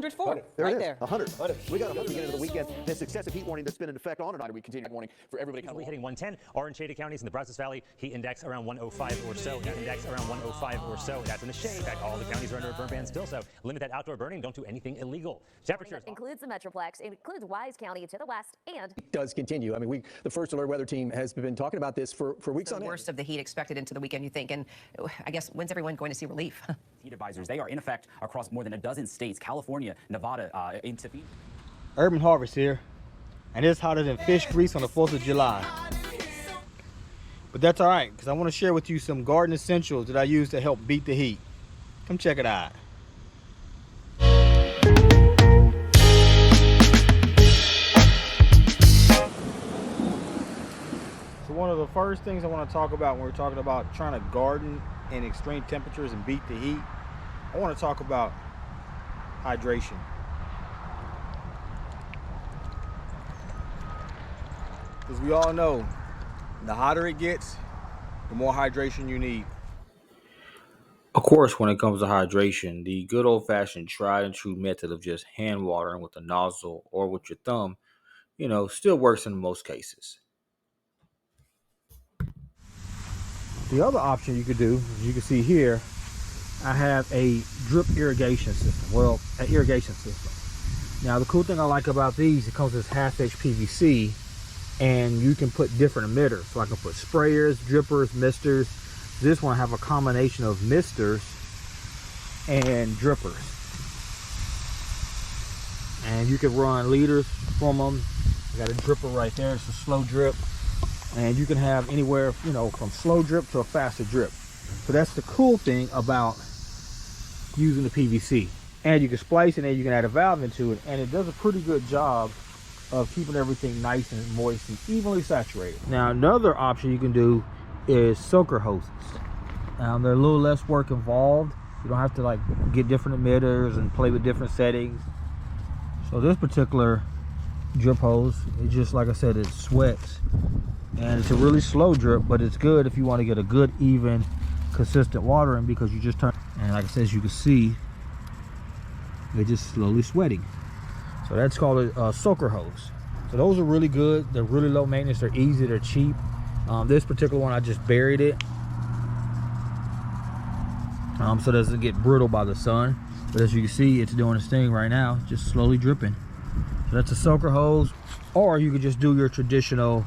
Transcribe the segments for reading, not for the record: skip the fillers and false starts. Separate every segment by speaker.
Speaker 1: 104,
Speaker 2: There
Speaker 1: right
Speaker 2: it is,
Speaker 1: there.
Speaker 2: 100. We got 100 beginning of the weekend. This excessive heat warning that's been in effect all night. We continue warning for everybody.
Speaker 3: Easily hitting 110. Orange shaded counties in the Brazos Valley, heat index around 105 or so. Heat index around 105 or so. That's in the shade. In fact, all the counties are under a burn ban still, so limit that outdoor burning. Don't do anything illegal. Temperatures
Speaker 4: Includes the Metroplex, includes Wise County to the west, and
Speaker 2: It does continue. I mean, the First Alert Weather Team has been talking about this for weeks on end.
Speaker 1: The worst of the heat expected into the weekend, you think, and I guess when's everyone going to see relief?
Speaker 5: Heat advisories, they are in effect across more than a dozen states, California, Nevada, into
Speaker 6: Urban Harvest here, and it's hotter than fish grease on the 4th of July. But that's all right, because I want to share with you some garden essentials that I use to help beat the heat. Come check it out. So one of the first things I want to talk about when we're talking about trying to garden in extreme temperatures and beat the heat, I want to talk about hydration. As we all know, the hotter it gets, the more hydration you need. Of course, when it comes to hydration, the good old-fashioned tried and true method of just hand watering with a nozzle or with your thumb, still works in most cases. The other option you could do, as you can see here, I have a drip irrigation system. Well, an irrigation system. Now, the cool thing I like about these, it comes with half-inch PVC, and you can put different emitters. So I can put sprayers, drippers, misters. This one I have a combination of misters and drippers. And you can run liters from them. I got a dripper right there. It's a slow drip. And you can have anywhere, from slow drip to a faster drip. So that's the cool thing about using the PVC. And you can splice it and you can add a valve into it. And it does a pretty good job of keeping everything nice and moist and evenly saturated. Now, another option you can do is soaker hoses. Now, they're a little less work involved. You don't have to get different emitters and play with different settings. So this particular drip hose, it just, like I said, it sweats. And it's a really slow drip, but it's good if you want to get a good, even, consistent watering, because you just turn, and like I said, as you can see, they're just slowly sweating. So that's called a soaker hose. So those are really good. They're really low maintenance. They're easy. They're cheap. This particular one, I just buried it, so it doesn't get brittle by the sun. But as you can see, it's doing its thing right now, just slowly dripping. So that's a soaker hose, or you could just do your traditional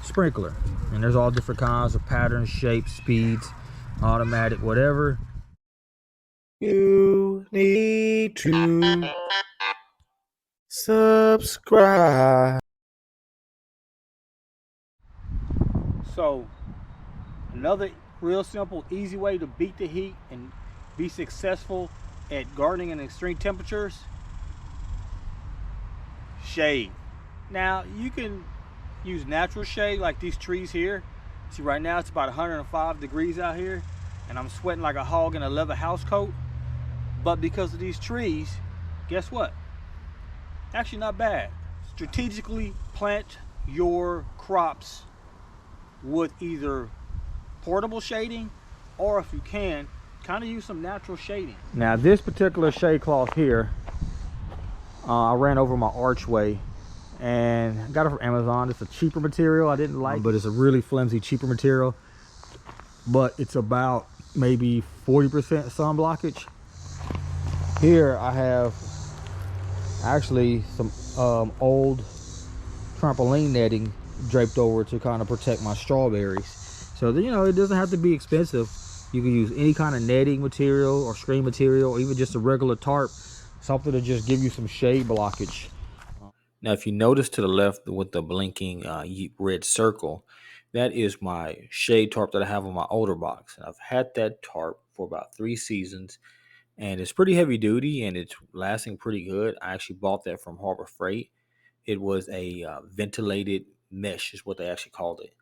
Speaker 6: sprinkler. And there's all different kinds of patterns, shapes, speeds, automatic, whatever. You need to subscribe. So another real simple, easy way to beat the heat and be successful at gardening in extreme temperatures: shade. Now, you can use natural shade like these trees here. See, right now it's about 105 degrees out here, and I'm sweating like a hog in a leather house coat. But because of these trees, guess what? Actually not bad. Strategically plant your crops with either portable shading, or if you can, kind of use some natural shading. Now, this particular shade cloth here, I ran over my archway and got it from Amazon. It's a cheaper material. I didn't like, but it's a really flimsy, cheaper material. But it's about maybe 40% sun blockage. Here I have actually some old trampoline netting draped over to kind of protect my strawberries. So that, it doesn't have to be expensive. You can use any kind of netting material or screen material, or even just a regular tarp, something to just give you some shade blockage. Now, if you notice to the left with the blinking red circle, that is my shade tarp that I have on my older box. And I've had that tarp for about 3 seasons, and it's pretty heavy duty and it's lasting pretty good. I actually bought that from Harbor Freight. It was a ventilated mesh is what they actually called it.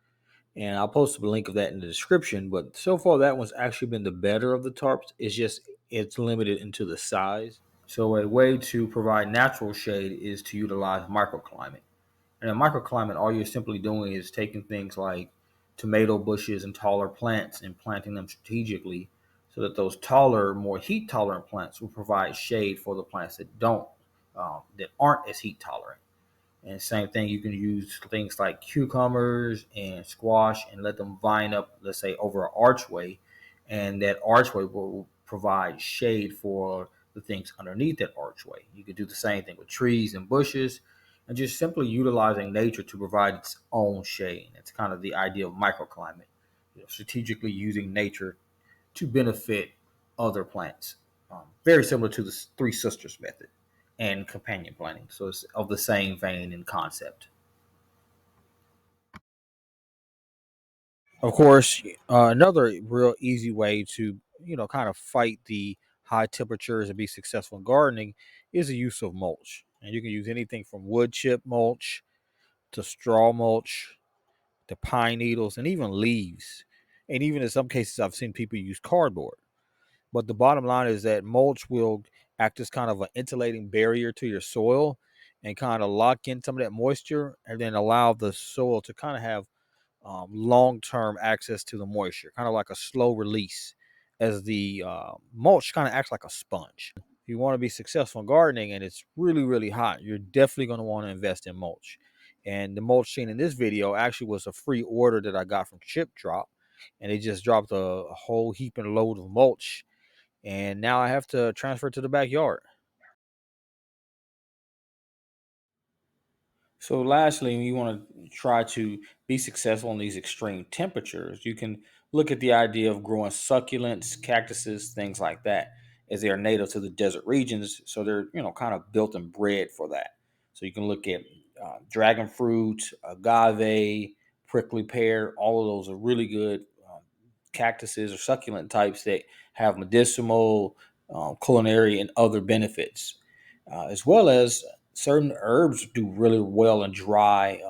Speaker 6: And I'll post a link of that in the description. But so far, that one's actually been the better of the tarps. It's limited into the size. So a way to provide natural shade is to utilize microclimate. And in microclimate, all you're simply doing is taking things like tomato bushes and taller plants and planting them strategically so that those taller, more heat tolerant plants will provide shade for the plants that aren't as heat tolerant. And same thing, you can use things like cucumbers and squash and let them vine up, let's say, over an archway, and that archway will provide shade for the things underneath that archway. You could do the same thing with trees and bushes, and just simply utilizing nature to provide its own shade. That's kind of the idea of microclimate, strategically using nature to benefit other plants. Very similar to the Three Sisters method and companion planting. So it's of the same vein and concept. Of course, another real easy way to, kind of fight the high temperatures and be successful in gardening is the use of mulch. And you can use anything from wood chip mulch to straw mulch to pine needles and even leaves. And even in some cases, I've seen people use cardboard. But the bottom line is that mulch will act as kind of an insulating barrier to your soil and kind of lock in some of that moisture and then allow the soil to kind of have long-term access to the moisture, kind of like a slow release, as the mulch kind of acts like a sponge. If you want to be successful in gardening and it's really, really hot, you're definitely going to want to invest in mulch. And the mulch seen in this video actually was a free order that I got from Chip Drop, and they just dropped a whole heap and load of mulch, and now I have to transfer it to the backyard. So lastly, when you want to try to be successful in these extreme temperatures, you can look at the idea of growing succulents, cactuses, things like that, as they are native to the desert regions. So they're, kind of built and bred for that. So you can look at dragon fruit, agave, prickly pear. All of those are really good cactuses or succulent types that have medicinal, culinary, and other benefits, as well as certain herbs do really well in dry,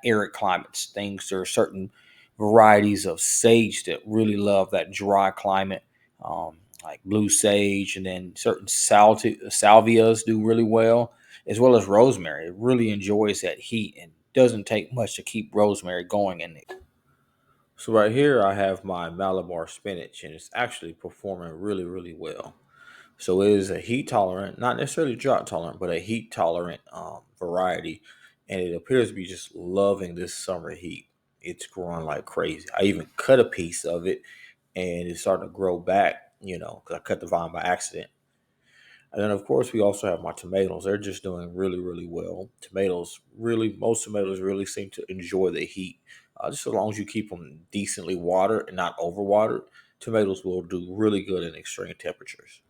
Speaker 6: arid climates. There are certain varieties of sage that really love that dry climate, like blue sage, and then certain salvias do really well, as well as rosemary. It really enjoys that heat and doesn't take much to keep rosemary going in it. So right here, I have my Malabar spinach, and it's actually performing really, really well. So it is a heat tolerant, not necessarily drought tolerant, but a heat tolerant variety. And it appears to be just loving this summer heat. It's growing like crazy. I even cut a piece of it and it's starting to grow back, because I cut the vine by accident. And then, of course, we also have my tomatoes. They're just doing really, really well. Most tomatoes really seem to enjoy the heat. Just as long as you keep them decently watered and not overwatered, tomatoes will do really good in extreme temperatures.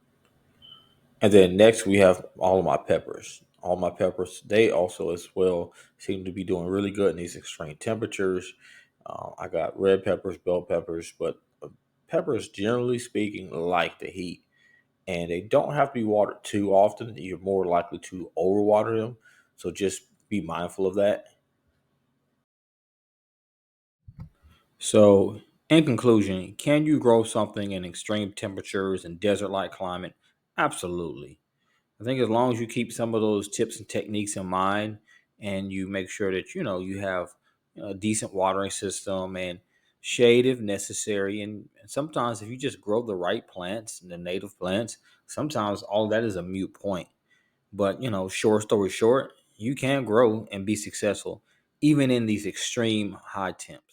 Speaker 6: And then next we have all of my peppers. All my peppers, they also as well seem to be doing really good in these extreme temperatures. I got red peppers, bell peppers, but peppers, generally speaking, like the heat. And they don't have to be watered too often. You're more likely to overwater them. So just be mindful of that. So, in conclusion, can you grow something in extreme temperatures and desert-like climate? Absolutely. I think as long as you keep some of those tips and techniques in mind, and you make sure that you have a decent watering system and shade if necessary, and sometimes if you just grow the right plants, the native plants, sometimes all that is a mute point. But short story short, you can grow and be successful even in these extreme high temps.